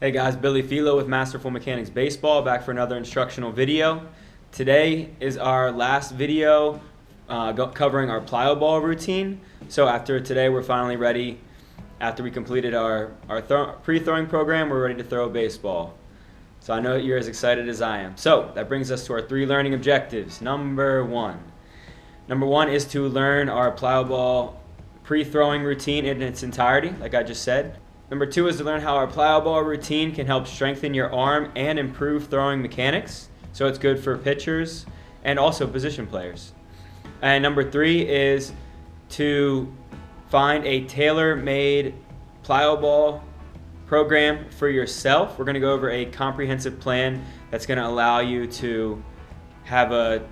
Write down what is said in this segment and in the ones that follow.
Hey guys, Billy Philo with Masterful Mechanics Baseball, back for another instructional video. Today is our last video covering our Plyo-Ball routine. So after today, we're finally ready. After we completed our pre-throwing program, we're ready to throw a baseball. So I know you're as excited as I am. So that brings us to our 3 learning objectives. Number one is to learn our Plyo-Ball pre-throwing routine in its entirety, like I just said. Number 2 is to learn how our Plyo-Ball routine can help strengthen your arm and improve throwing mechanics. So it's good for pitchers and also position players. And number 3 is to find a tailor-made Plyo-Ball program for yourself. We're going to go over a comprehensive plan that's going to allow you to have a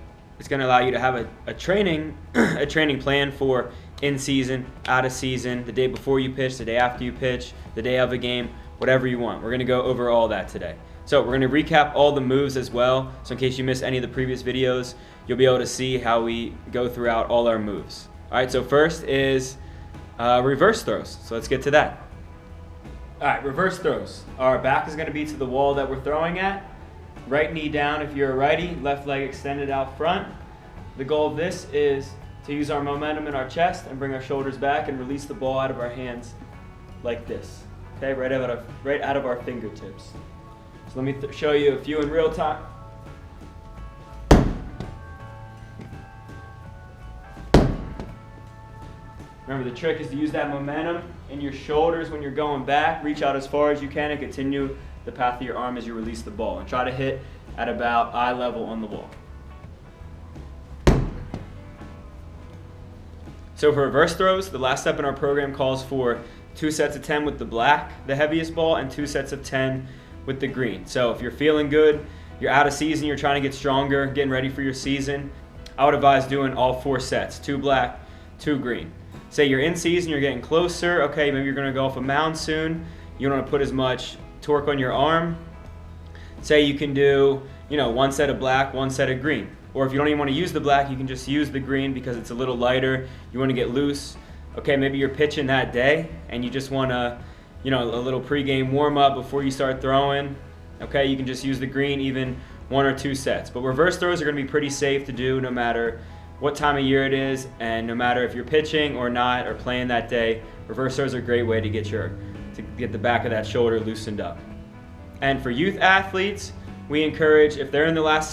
training a training plan for in season, out of season, the day before you pitch, the day after you pitch, the day of a game, whatever you want. We're going to go over all that today. So we're going to recap all the moves as well. So in case you missed any of the previous videos, you'll be able to see how we go throughout all our moves. All right, so first is reverse throws. So let's get to that. All right, reverse throws. Our back is going to be to the wall that we're throwing at. Right knee down if you're a righty, left leg extended out front. The goal of this is to use our momentum in our chest and bring our shoulders back and release the ball out of our hands like this. Okay, right out of our fingertips. So let me show you a few in real time. Remember, the trick is to use that momentum in your shoulders when you're going back. Reach out as far as you can and continue the path of your arm as you release the ball. And try to hit at about eye level on the wall. So for reverse throws, the last step in our program calls for 2 sets of 10 with the black, the heaviest ball, and 2 sets of 10 with the green. So if you're feeling good, you're out of season, you're trying to get stronger, getting ready for your season, I would advise doing all 4 sets, 2 black, 2 green. Say you're in season, you're getting closer, okay, maybe you're gonna go off a mound soon, you don't wanna put as much torque on your arm. Say you can do, 1 set of black, 1 set of green. Or if you don't even want to use the black, you can just use the green because it's a little lighter. You want to get loose. Okay, maybe you're pitching that day and you just want to, a little pregame warm-up before you start throwing. Okay, you can just use the green even 1 or 2 sets. But reverse throws are going to be pretty safe to do no matter what time of year it is and no matter if you're pitching or not or playing that day. Reverse throws are a great way to get the back of that shoulder loosened up. And for youth athletes, we encourage, if they're in the last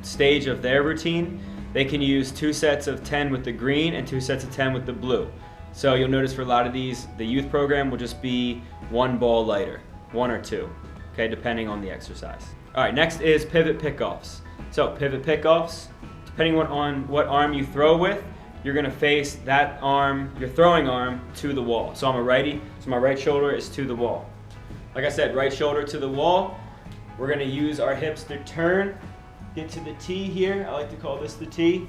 stage of their routine, they can use 2 sets of 10 with the green and 2 sets of 10 with the blue. So you'll notice for a lot of these, the youth program will just be 1 ball lighter, 1 or 2, okay, depending on the exercise. All right, next is pivot pickoffs. So pivot pickoffs, depending on what arm you throw with, you're gonna face that arm, your throwing arm, to the wall. So I'm a righty, so my right shoulder is to the wall. Like I said, right shoulder to the wall. We're going to use our hips to turn, get to the T here. I like to call this the T.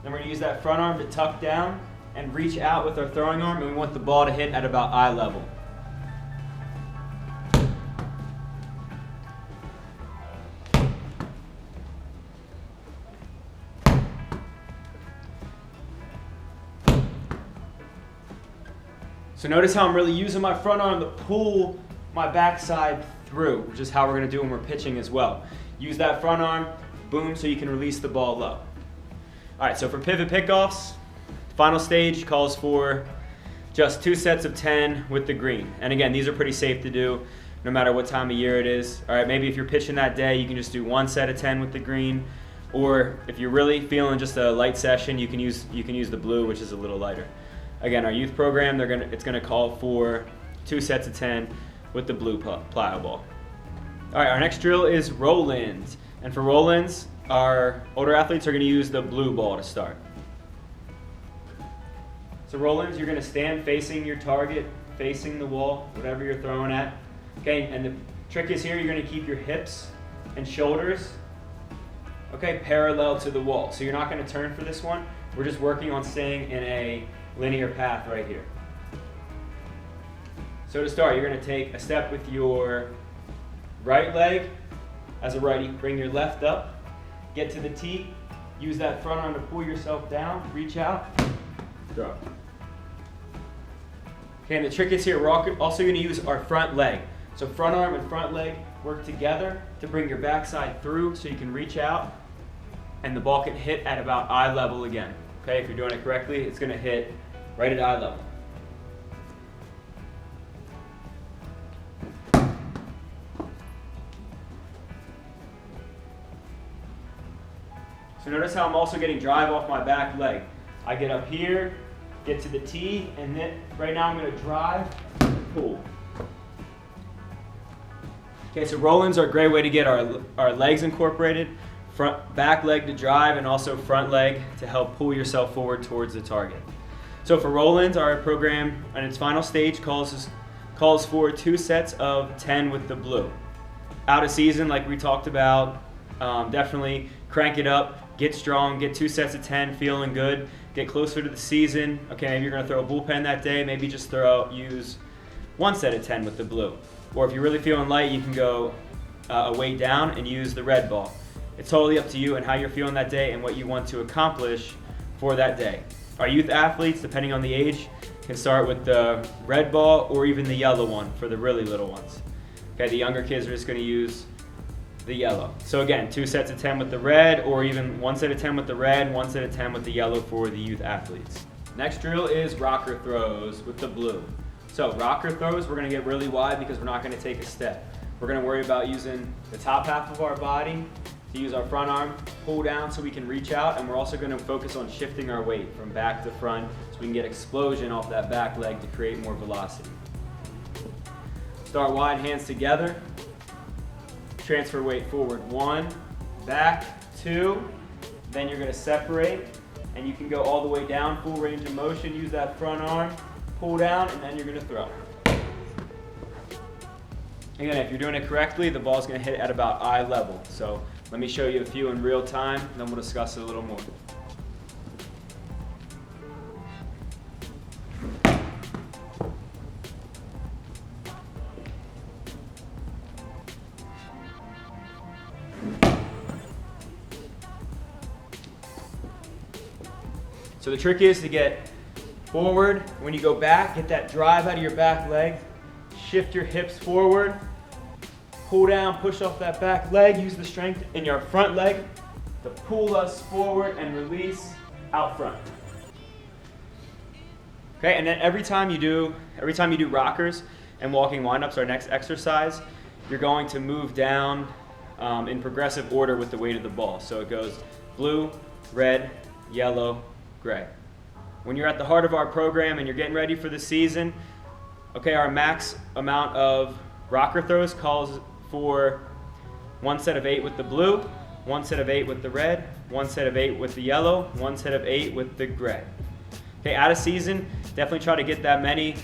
Then we're going to use that front arm to tuck down and reach out with our throwing arm, and we want the ball to hit at about eye level. So notice how I'm really using my front arm to pull my backside through, which is how we're going to do when we're pitching as well. Use that front arm, boom, so you can release the ball low. All right, so for pivot pickoffs, the final stage calls for just 2 sets of 10 with the green. And again, these are pretty safe to do no matter what time of year it is. All right, maybe if you're pitching that day, you can just do 1 set of 10 with the green. Or if you're really feeling just a light session, you can use the blue, which is a little lighter. Again, our youth program, it's going to call for 2 sets of 10 with the blue Plyo-Ball. All right, our next drill is roll-ins. And for roll-ins, our older athletes are going to use the blue ball to start. So roll-ins, you're going to stand facing your target, facing the wall, whatever you're throwing at. Okay, and the trick is here, you're going to keep your hips and shoulders, okay, parallel to the wall. So you're not going to turn for this one. We're just working on staying in a linear path right here. So to start, you're going to take a step with your right leg as a righty. Bring your left up, get to the T, use that front arm to pull yourself down, reach out, throw. Okay, and the trick is here, we're also going to use our front leg. So front arm and front leg work together to bring your backside through so you can reach out and the ball can hit at about eye level again. Okay, if you're doing it correctly, it's going to hit right at eye level. So notice how I'm also getting drive off my back leg. I get up here, get to the tee, and then right now I'm going to drive and pull. Okay, so roll-ins are a great way to get our legs incorporated. Back leg to drive and also front leg to help pull yourself forward towards the target. So for roll-ins, our program on its final stage calls for 2 sets of 10 with the blue. Out of season, like we talked about, definitely crank it up, get strong, get 2 sets of 10, feeling good, get closer to the season. Okay, maybe you're going to throw a bullpen that day, maybe just use 1 set of 10 with the blue. Or if you're really feeling light, you can go a weight down and use the red ball. It's totally up to you and how you're feeling that day and what you want to accomplish for that day. Our youth athletes, depending on the age, can start with the red ball or even the yellow one for the really little ones. Okay, the younger kids are just going to use the yellow. So again, 2 sets of 10 with the red, or even 1 set of 10 with the red, 1 set of 10 with the yellow for the youth athletes. Next drill is rocker throws with the blue. So rocker throws, we're going to get really wide because we're not going to take a step. We're going to worry about using the top half of our body to use our front arm, pull down so we can reach out, and we're also going to focus on shifting our weight from back to front so we can get explosion off that back leg to create more velocity. Start wide, hands together. Transfer weight forward. 1, back, 2, then you're going to separate, and you can go all the way down, full range of motion, use that front arm, pull down, and then you're going to throw. Again, if you're doing it correctly, the ball's going to hit at about eye level. So let me show you a few in real time, and then we'll discuss it a little more. So the trick is to get forward. When you go back, get that drive out of your back leg. Shift your hips forward. Pull down, push off that back leg. Use the strength in your front leg to pull us forward and release out front. Okay, and then every time you do rockers and walking windups, our next exercise, you're going to move down in progressive order with the weight of the ball. So it goes blue, red, yellow, gray. When you're at the heart of our program and you're getting ready for the season, okay, our max amount of rocker throws calls for 1 set of 8 with the blue, 1 set of 8 with the red, 1 set of 8 with the yellow, 1 set of 8 with the gray. Okay, out of season, definitely try to get that many,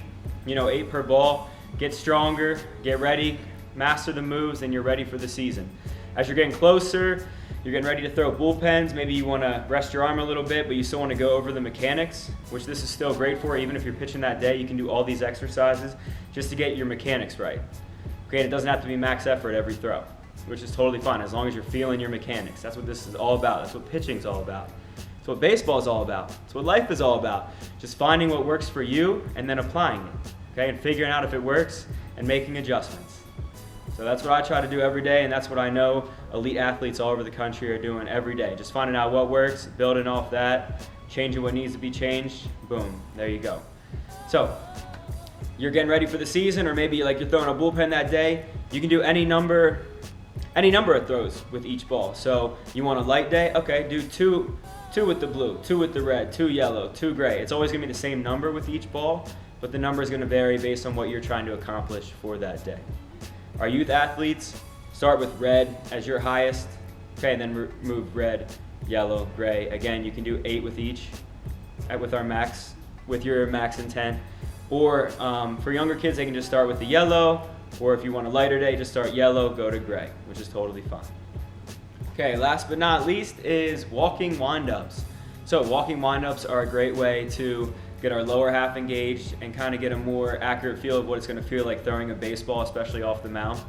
8 per ball. Get stronger, get ready, master the moves, and you're ready for the season. As you're getting closer, you're getting ready to throw bullpens. Maybe you want to rest your arm a little bit, but you still want to go over the mechanics, which this is still great for. Even if you're pitching that day, you can do all these exercises just to get your mechanics right. Okay, it doesn't have to be max effort every throw, which is totally fine as long as you're feeling your mechanics. That's what this is all about. That's what pitching's all about. That's what baseball is all about. That's what life is all about. Just finding what works for you and then applying it, okay, and figuring out if it works and making adjustments. So that's what I try to do every day, and that's what I know elite athletes all over the country are doing every day. Just finding out what works, building off that, changing what needs to be changed, boom, there you go. So you're getting ready for the season, or maybe like you're throwing a bullpen that day, you can do any number of throws with each ball. So you want a light day? Okay, do two with the blue, 2 with the red, 2 yellow, 2 gray. It's always going to be the same number with each ball, but the number is going to vary based on what you're trying to accomplish for that day. Our youth athletes start with red as your highest, okay, and then move red, yellow, gray. Again, you can do 8 with each, with your max intent. Or for younger kids, they can just start with the yellow, or if you want a lighter day, just start yellow, go to gray, which is totally fine. Okay, last but not least is walking windups. So walking windups are a great way to get our lower half engaged and kind of get a more accurate feel of what it's going to feel like throwing a baseball, especially off the mound.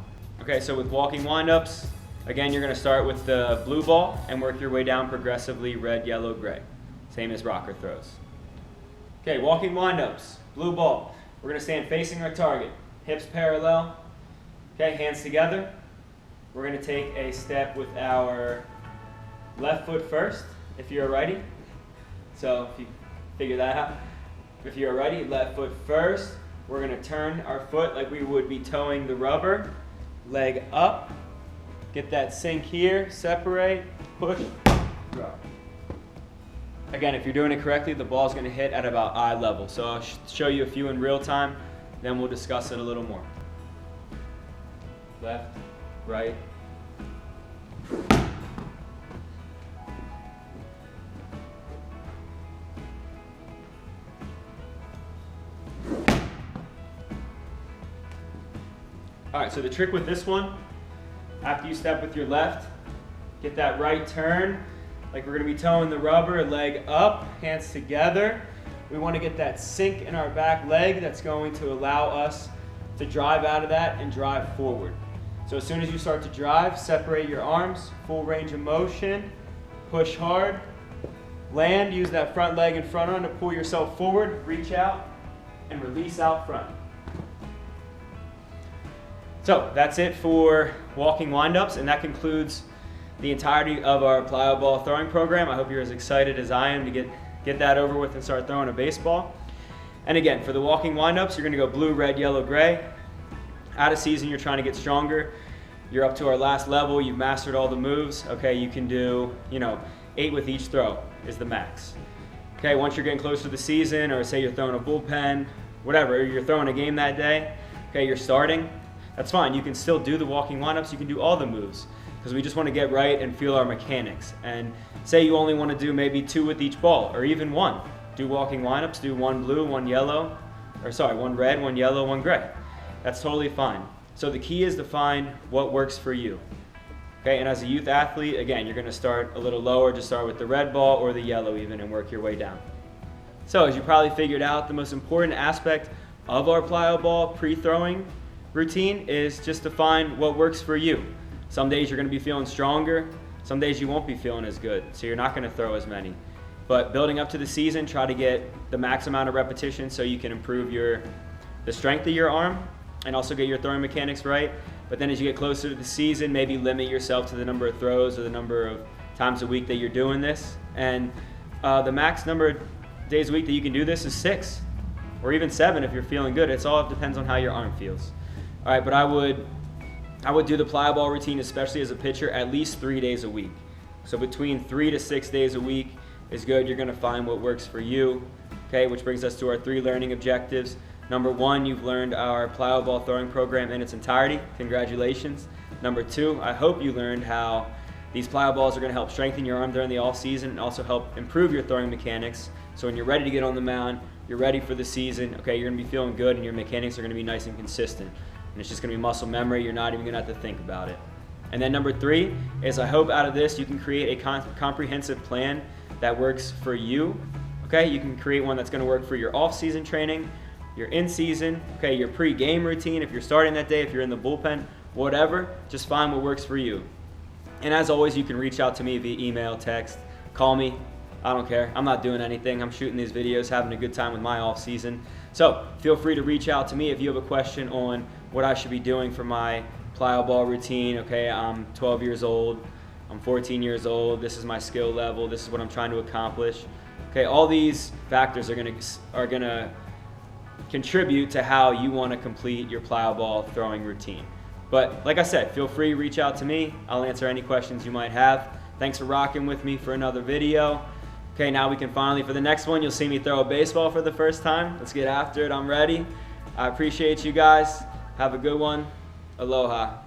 Okay, so with walking windups, again, you're going to start with the blue ball and work your way down progressively, red, yellow, gray. Same as rocker throws. Okay, walking windups, blue ball. We're going to stand facing our target, hips parallel, okay, hands together. We're going to take a step with our left foot first, if you're a righty. So if you figure that out, if you're a righty, left foot first. We're going to turn our foot like we would be toeing the rubber, leg up, get that sink here, separate, push, drop. Again, if you're doing it correctly, the ball's going to hit at about eye level. So I'll show you a few in real time, then we'll discuss it a little more. Left, right. All right, so the trick with this one, after you step with your left, get that right turn, like we're gonna be toeing the rubber, leg up, hands together. We wanna get that sink in our back leg that's going to allow us to drive out of that and drive forward. So as soon as you start to drive, separate your arms, full range of motion, push hard, land, use that front leg and front arm to pull yourself forward, reach out, and release out front. So that's it for walking windups, and that concludes the entirety of our Plyo-Ball throwing program. I hope you're as excited as I am to get that over with and start throwing a baseball. And again, for the walking windups, you're gonna go blue, red, yellow, gray. Out of season, you're trying to get stronger. You're up to our last level, you've mastered all the moves. Okay, you can do, 8 with each throw is the max. Okay, once you're getting close to the season, or say you're throwing a bullpen, whatever, you're throwing a game that day, okay, you're starting, that's fine. You can still do the walking windups, you can do all the moves, because we just want to get right and feel our mechanics. And say you only want to do maybe 2 with each ball, or even 1. Do walking windups, do 1 blue, 1 yellow, 1 red, 1 yellow, 1 gray. That's totally fine. So the key is to find what works for you. Okay, and as a youth athlete, again, you're going to start a little lower, just start with the red ball or the yellow even, and work your way down. So as you probably figured out, the most important aspect of our Plyo-Ball pre-throwing routine is just to find what works for you. Some days you're going to be feeling stronger, some days you won't be feeling as good, so you're not going to throw as many. But building up to the season, try to get the max amount of repetition so you can improve the strength of your arm and also get your throwing mechanics right. But then as you get closer to the season, maybe limit yourself to the number of throws or the number of times a week that you're doing this. And the max number of days a week that you can do this is 6 or even 7 if you're feeling good. It all depends on how your arm feels. All right, but I would do the Plyo-Ball routine, especially as a pitcher, at least 3 days a week. So between 3 to 6 days a week is good. You're going to find what works for you. Okay, which brings us to our 3 learning objectives. Number 1, you've learned our Plyo-Ball throwing program in its entirety. Congratulations. Number 2, I hope you learned how these Plyo-Balls are going to help strengthen your arm during the off season and also help improve your throwing mechanics. So when you're ready to get on the mound, you're ready for the season, okay, you're going to be feeling good and your mechanics are going to be nice and consistent. And it's just going to be muscle memory. You're not even going to have to think about it. And then number 3 is I hope out of this you can create a comprehensive plan that works for you. Okay, you can create one that's going to work for your off-season training, your in-season, okay, your pre-game routine, if you're starting that day, if you're in the bullpen, whatever, just find what works for you. And as always, you can reach out to me via email, text, call me. I don't care. I'm not doing anything. I'm shooting these videos, having a good time with my off-season. So feel free to reach out to me if you have a question on what I should be doing for my Plyo-Ball routine. Okay, I'm 12 years old. I'm 14 years old. This is my skill level. This is what I'm trying to accomplish. Okay, all these factors are gonna contribute to how you want to complete your Plyo-Ball throwing routine. But like I said, feel free to reach out to me. I'll answer any questions you might have. Thanks for rocking with me for another video. Okay, now we can finally, for the next one, you'll see me throw a baseball for the first time. Let's get after it. I'm ready. I appreciate you guys. Have a good one. Aloha.